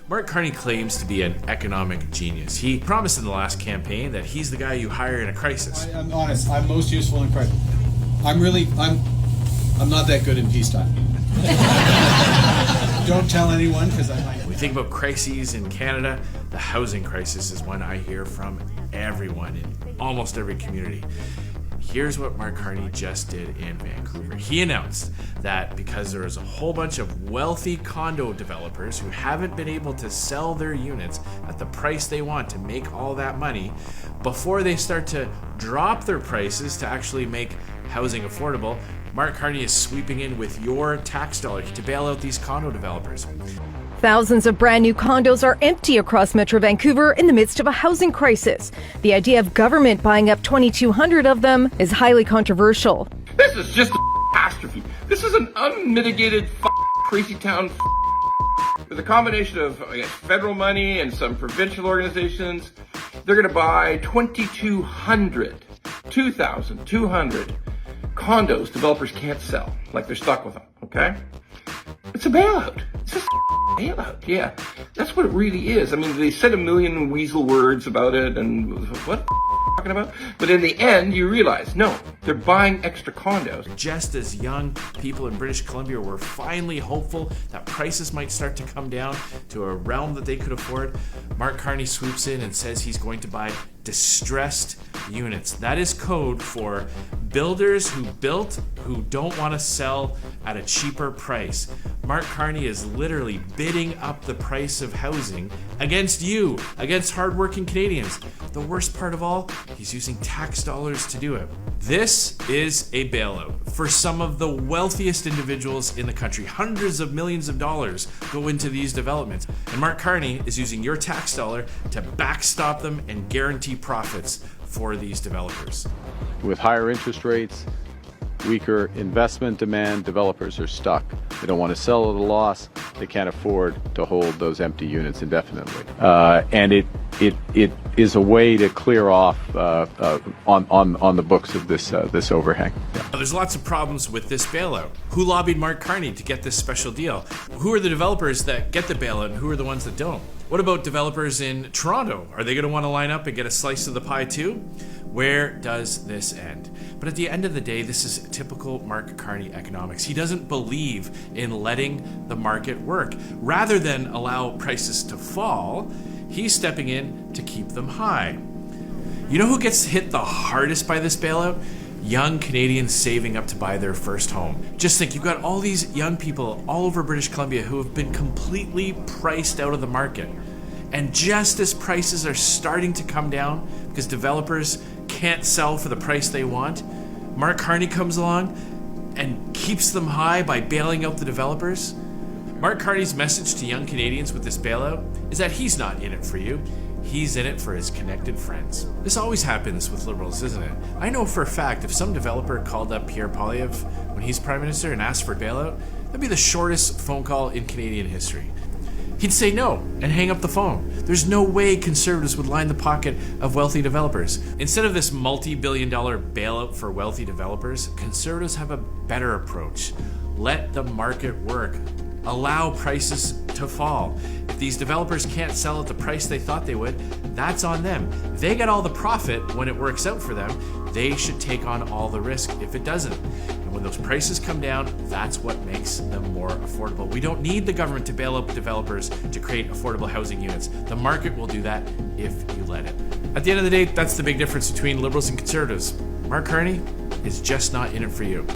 Mark Carney claims to be an economic genius. He promised in the last campaign that he's the guy you hire in a crisis. I'm honest, I'm most useful in crisis. I'm not that good in peacetime. Don't tell anyone, because I might. When we think about crises in Canada, the housing crisis is one I hear from everyone in almost every community. Here's what Mark Carney just did in Vancouver. He announced that because there is a whole bunch of wealthy condo developers who haven't been able to sell their units at the price they want to make all that money, before they start to drop their prices to actually make housing affordable, Mark Carney is sweeping in with your tax dollars to bail out these condo developers. Thousands of brand new condos are empty across Metro Vancouver in the midst of a housing crisis. The idea of government buying up 2,200 of them is highly controversial. This is just a catastrophe. This is an unmitigated crazy town with a combination of federal money and some provincial organizations. They're going to buy 2,200 condos developers can't sell, like they're stuck with them, okay? It's a bailout. It's just a bailout, yeah. That's what it really is. I mean, they said a million weasel words about it and what talking about? But in the end, you realize, no, they're buying extra condos. Just as young people in British Columbia were finally hopeful that prices might start to come down to a realm that they could afford, Mark Carney swoops in and says he's going to buy distressed units. That is code for builders who built who don't want to sell at a cheaper price. Mark Carney is literally bidding up the price of housing against you, against hardworking Canadians. The worst part of all, he's using tax dollars to do it. This is a bailout for some of the wealthiest individuals in the country. Hundreds of millions of dollars go into these developments. And Mark Carney is using your tax dollar to backstop them and guarantee profits for these developers. With higher interest rates, weaker investment demand, developers are stuck. They don't want to sell at a loss. They can't afford to hold those empty units indefinitely. And it is a way to clear off on the books of this overhang. Yeah. There's lots of problems with this bailout. Who lobbied Mark Carney to get this special deal? Who are the developers that get the bailout and who are the ones that don't? What about developers in Toronto? Are they going to want to line up and get a slice of the pie too? Where does this end? But at the end of the day, this is typical Mark Carney economics. He doesn't believe in letting the market work. Rather than allow prices to fall, he's stepping in to keep them high. You know who gets hit the hardest by this bailout? Young Canadians saving up to buy their first home. Just think, you've got all these young people all over British Columbia who have been completely priced out of the market. And just as prices are starting to come down because developers can't sell for the price they want, Mark Carney comes along and keeps them high by bailing out the developers. Mark Carney's message to young Canadians with this bailout is that he's not in it for you. He's in it for his connected friends. This always happens with Liberals, isn't it? I know for a fact if some developer called up Pierre Poilievre when he's Prime Minister and asked for a bailout, that'd be the shortest phone call in Canadian history. He'd say no and hang up the phone. There's no way Conservatives would line the pocket of wealthy developers. Instead of this multi-billion-dollar bailout for wealthy developers, Conservatives have a better approach. Let the market work. Allow prices to fall. If these developers can't sell at the price they thought they would, that's on them. If they get all the profit when it works out for them, they should take on all the risk if it doesn't. And when those prices come down, that's what makes them more affordable. We don't need the government to bail out developers to create affordable housing units. The market will do that if you let it. At the end of the day, that's the big difference between Liberals and Conservatives. Mark Carney is just not in it for you.